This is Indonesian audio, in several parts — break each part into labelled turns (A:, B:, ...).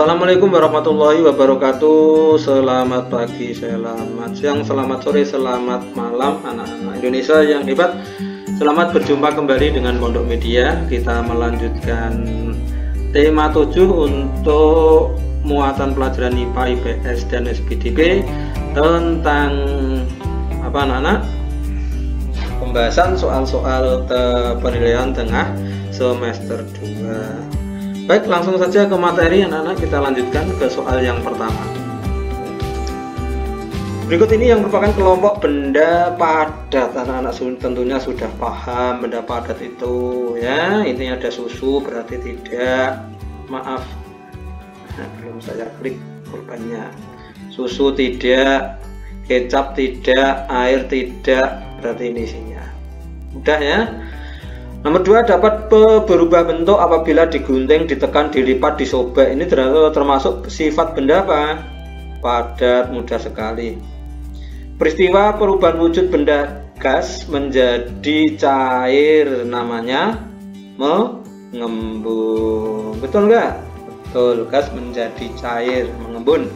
A: Assalamualaikum warahmatullahi wabarakatuh. Selamat pagi, selamat siang, selamat sore, selamat malam anak-anak Indonesia yang hebat. Selamat berjumpa kembali dengan Pondok Media. Kita melanjutkan tema 7 untuk muatan pelajaran IPA, IPS, dan SPDP tentang apa anak-anak? Pembahasan soal-soal penilaian tengah semester 2. Baik, langsung saja ke materi anak-anak. Kita lanjutkan ke soal yang pertama. Berikut ini yang merupakan kelompok benda padat. Anak-anak tentunya sudah paham benda padat itu ya. Ini ada susu berarti tidak. Maaf, belum saya klik korbannya. Susu tidak, kecap tidak, air tidak, berarti ini isinya. Mudah ya. Nomor 2, dapat berubah bentuk apabila digunting, ditekan, dilipat, disobek. Ini termasuk sifat benda apa? Padat, mudah sekali. Peristiwa perubahan wujud benda gas menjadi cair namanya mengembun. Betul nggak? Betul, gas menjadi cair, mengembun.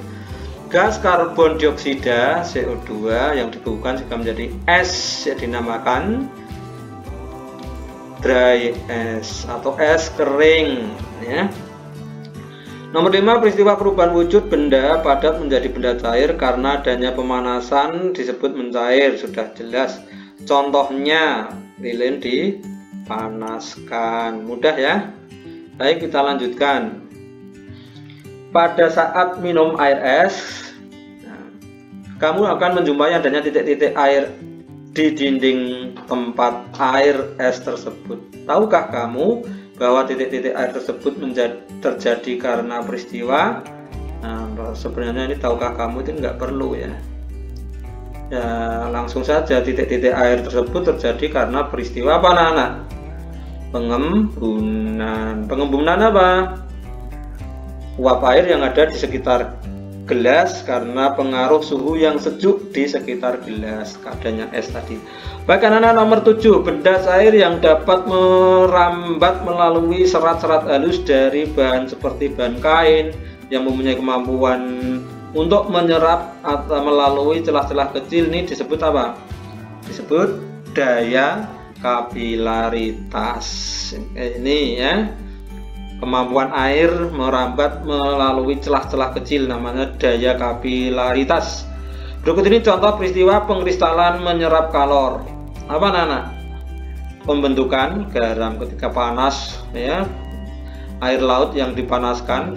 A: Gas karbon dioksida CO2 yang dibekukan sehingga menjadi es yang dinamakan dry es atau es kering ya. Nomor 5, peristiwa perubahan wujud benda padat menjadi benda cair karena adanya pemanasan disebut mencair. Sudah jelas contohnya, lilin dipanaskan. Mudah ya. Baik, kita lanjutkan. Pada saat minum air es, kamu akan menjumpai adanya titik-titik air di dinding tempat air es tersebut. Tahukah kamu bahwa titik-titik air tersebut terjadi karena peristiwa? Nah, sebenarnya ini tahukah kamu itu nggak perlu ya. Ya, langsung saja titik-titik air tersebut terjadi karena peristiwa apa anak-anak? Pengembunan. Pengembunan apa? Uap air yang ada di sekitar gelas karena pengaruh suhu yang sejuk di sekitar gelas, adanya es tadi. Baik anak-anak, nomor 7, benda cair yang dapat merambat melalui serat-serat halus dari bahan seperti bahan kain yang mempunyai kemampuan untuk menyerap atau melalui celah-celah kecil, ini disebut apa? Disebut daya kapilaritas. Ini ya, kemampuan air merambat melalui celah-celah kecil namanya daya kapilaritas. Berikut ini contoh peristiwa pengkristalan menyerap kalor. Apa anak-anak? Pembentukan garam ketika panas ya. Air laut yang dipanaskan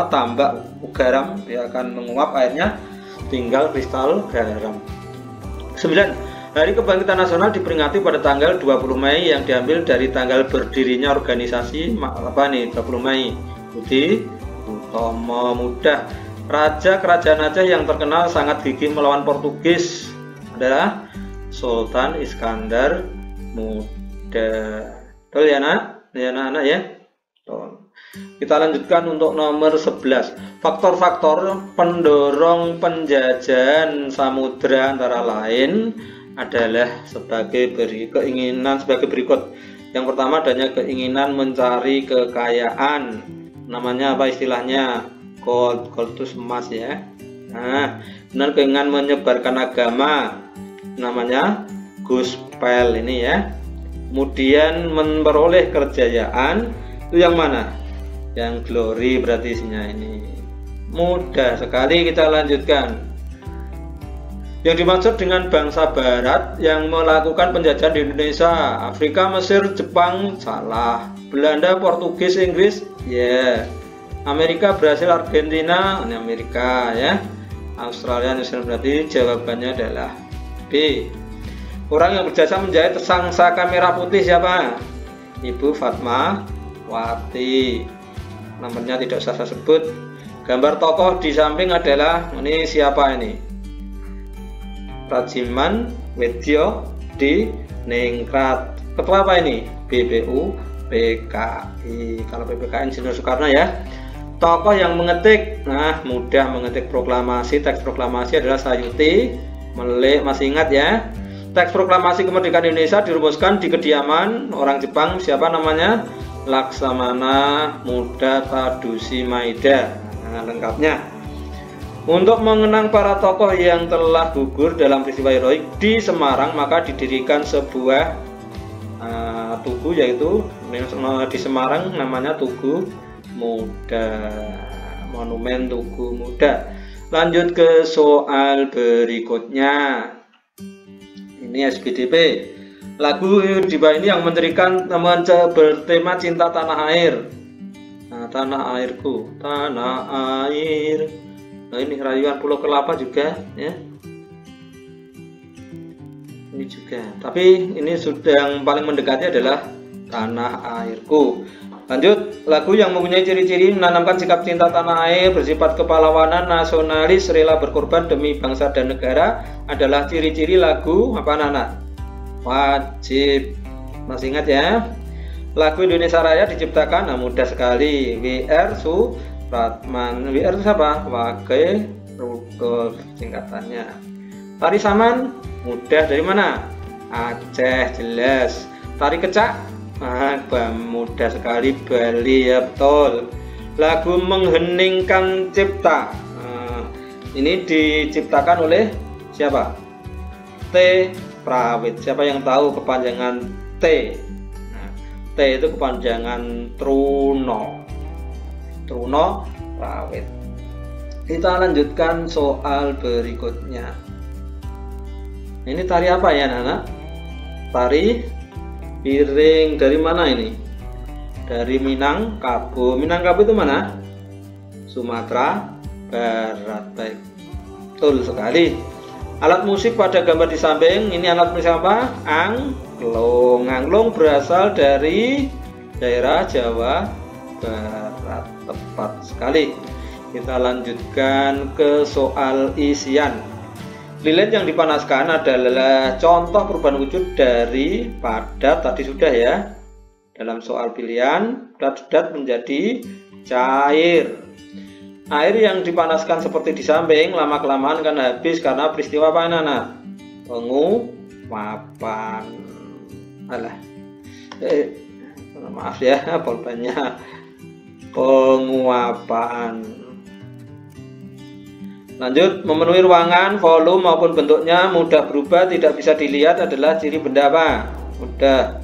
A: tambak garam, dia akan menguap airnya, tinggal kristal garam. 9. Hari Kebangkitan Nasional diperingati pada tanggal 20 Mei yang diambil dari tanggal berdirinya organisasi 20 Mei. Budi Utomo. Mudah. Raja kerajaan Aceh yang terkenal sangat gigih melawan Portugis adalah Sultan Iskandar Muda. Betul ya nak? Ya anak-anak ya. Kita lanjutkan untuk nomor 11. Faktor-faktor pendorong penjajahan samudra antara lain adalah sebagai keinginan sebagai berikut. Yang pertama, adanya keinginan mencari kekayaan. Namanya apa istilahnya? Gold itu emas ya. Nah, dan keinginan menyebarkan agama. Namanya gospel ini ya. Kemudian memperoleh kejayaan, itu yang mana? Yang glory berarti isinya ini. Mudah sekali, kita lanjutkan. Yang dimaksud dengan bangsa barat yang melakukan penjajahan di Indonesia, Afrika, Mesir, Jepang, salah. Belanda, Portugis, Inggris, ya. Amerika, Brasil, Argentina, ini Amerika ya. Australia, New Zealand, berarti jawabannya adalah B. Orang yang berjasa menjahit sangsaka merah putih siapa? Ibu Fatmawati. Nomornya tidak usah saya sebut. Gambar tokoh di samping adalah ini siapa ini? Rajiman Wedyo di Ningrat. Ketua apa ini? BPU PKI. Kalau PPKI Insinyur Soekarno ya. Tokoh yang mengetik, nah mudah mengetik proklamasi. Teks proklamasi adalah Sayuti Melik. Masih ingat ya? Teks proklamasi kemerdekaan Indonesia dirumuskan di kediaman orang Jepang, siapa namanya? Laksamana Muda Tadusi Maida. Nah, lengkapnya. Untuk mengenang para tokoh yang telah gugur dalam peristiwa heroik di Semarang, maka didirikan sebuah tugu, yaitu di Semarang namanya Tugu Muda, Monumen Tugu Muda. Lanjut ke soal berikutnya. Ini SBDP. Lagu di bawah ini yang bertema cinta tanah air. Nah, tanah airku, tanah air. Nah, ini rayuan Pulau Kelapa juga, ya. Ini juga. Tapi ini sudah yang paling mendekati adalah tanah airku. Lanjut, lagu yang mempunyai ciri-ciri menanamkan sikap cinta tanah air, bersifat kepahlawanan, nasionalis, rela berkorban demi bangsa dan negara adalah ciri-ciri lagu apa, Nana? Wajib. Masih ingat ya? Lagu Indonesia Raya diciptakan, nah mudah sekali, W.R. Supratman. W.R. itu siapa? Wage Rudolf singkatannya. Tari Saman mudah, dari mana? Aceh, jelas. Tari Kecak, mudah sekali, Bali, ya betul. Lagu Mengheningkan Cipta, ini diciptakan oleh siapa? T. Prawit. Siapa yang tahu kepanjangan T? Nah, T itu kepanjangan Truno. Truno Prawit. Kita lanjutkan soal berikutnya. Ini tari apa ya, Nana? Tari piring. Dari mana ini? Dari Minangkabau. Minangkabau itu mana? Sumatera Barat. Baik, betul sekali. Alat musik pada gambar di samping ini alat musik apa? Angklung. Angklung berasal dari daerah Jawa Barat. Tepat sekali. Kita lanjutkan ke soal isian. Lilin yang dipanaskan adalah contoh perubahan wujud dari padat, tadi sudah ya. Dalam soal pilihan, padat menjadi cair. Air yang dipanaskan seperti di samping lama-kelamaan kan habis karena peristiwa apa, Nana? Penguapan. Alah. Maaf ya, pulpennya. Penguapan. Lanjut, memenuhi ruangan, volume maupun bentuknya mudah berubah, tidak bisa dilihat adalah ciri benda apa? Mudah.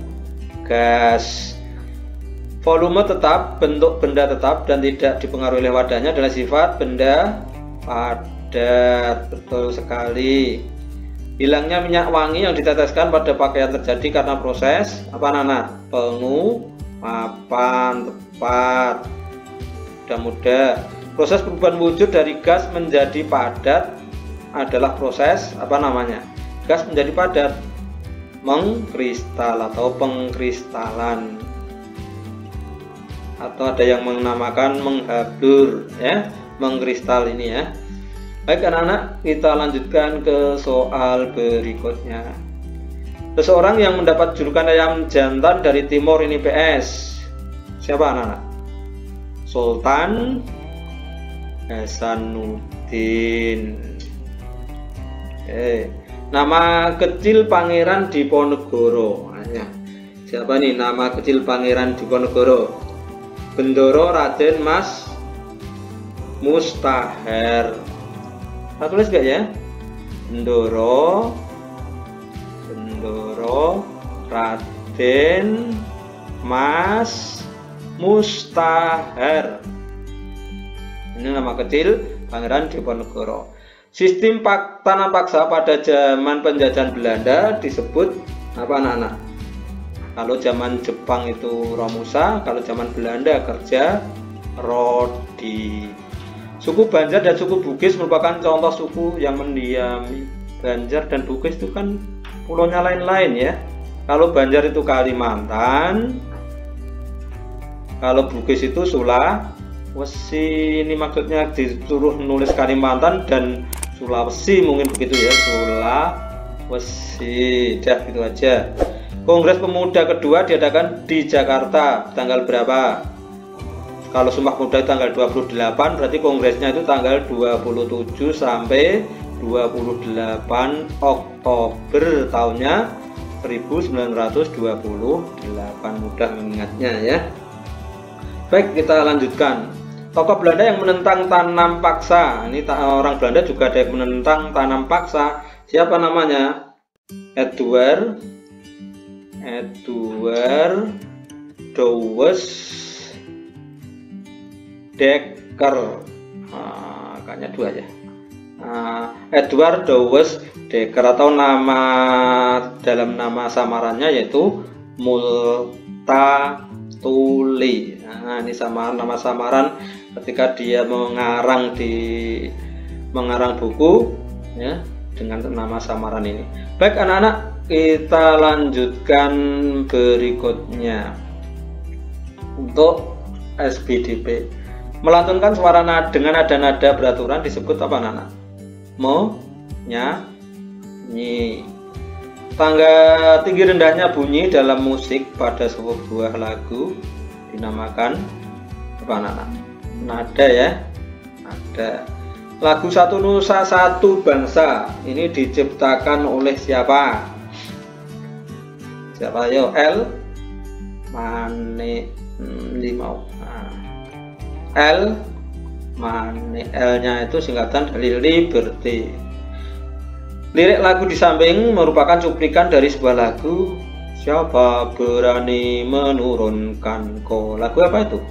A: Gas. Volume tetap, bentuk benda tetap dan tidak dipengaruhi oleh wadahnya adalah sifat benda padat. Betul sekali. Hilangnya minyak wangi yang diteteskan pada pakaian terjadi karena proses apa, Nana? Penguapan. Tepat. Mudah. Proses perubahan wujud dari gas menjadi padat adalah proses apa namanya? Gas menjadi padat, mengkristal atau pengkristalan, atau ada yang menamakan menghabur, ya, mengkristal ini ya. Baik anak-anak, kita lanjutkan ke soal berikutnya. Seseorang yang mendapat julukan ayam jantan dari timur ini PS. Siapa anak-anak? Sultan Hasanuddin. Nama kecil pangeran Diponegoro. Siapa nih nama kecil pangeran Diponegoro? Bendoro Raden Mas Mustahar. Kita tulis gak ya? Bendoro Raden Mas Mustahar. Ini nama kecil pangeran Diponegoro. Sistem tanam paksa pada zaman penjajahan Belanda disebut apa anak-anak? Kalau zaman Jepang itu Romusa, kalau zaman Belanda kerja Rodi. Suku Banjar dan suku Bugis merupakan contoh suku yang mendiami. Banjar dan Bugis itu kan pulaunya lain-lain ya. Kalau Banjar itu Kalimantan, kalau Bugis itu Sulawesi. Ini maksudnya disuruh nulis Kalimantan dan Sulawesi, mungkin begitu ya, Sulawesi. Dah gitu aja. Kongres Pemuda kedua diadakan di Jakarta tanggal berapa? Kalau Sumpah Pemuda tanggal 28, berarti kongresnya itu tanggal 27 sampai 28 Oktober tahunnya 1928. Mudah mengingatnya ya. Baik, kita lanjutkan. Tokoh Belanda yang menentang tanam paksa. Ini orang Belanda juga ada yang menentang tanam paksa. Siapa namanya? Edward Douwes Dekker. Kayaknya dua ya. Edward Douwes Dekker, atau dalam nama samarannya yaitu Multatuli. Nah, ini nama samaran ketika dia mengarang buku ya, dengan nama samaran ini. Baik anak-anak, kita lanjutkan berikutnya. Untuk SBDP, melantunkan suara dengan nada beraturan disebut apa anak-anak? Nyanyi. Tangga tinggi rendahnya bunyi dalam musik pada sebuah lagu dinamakan apa anak-anak? Nada ya, nada. Lagu Satu Nusa Satu Bangsa ini diciptakan oleh siapa? Siapa yo? L. Mane Limau. L. Mane, L-nya itu singkatan dari Liberty. Lirik lagu di samping merupakan cuplikan dari sebuah lagu. Siapa berani menurunkan ko? Lagu apa itu?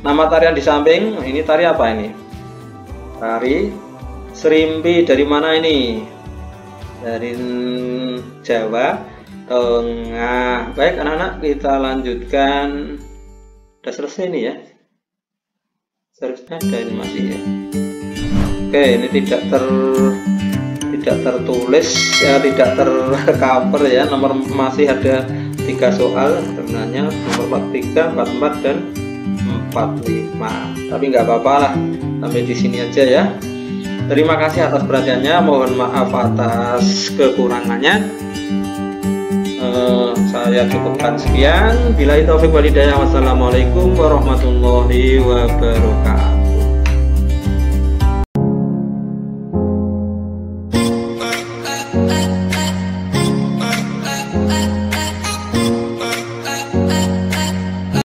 A: Nama tarian di samping, ini tari apa ini? Tari Serimpi. Dari mana ini? Dari Jawa Tengah. Baik anak-anak, kita lanjutkan. Udah selesai nih ya. Seharusnya ada ini masih ya. Oke, ini tidak tertulis ya, tidak tercover ya. Nomor masih ada 3 soal sebenarnya, nomor 43, 44 dan 45. Tapi nggak apa-apa lah, sampai di sini aja ya. Terima kasih atas perhatiannya, mohon maaf atas kekurangannya. Saya cukupkan sekian. Billahi taufik wal hidayah. Wassalamualaikum warahmatullahi wabarakatuh.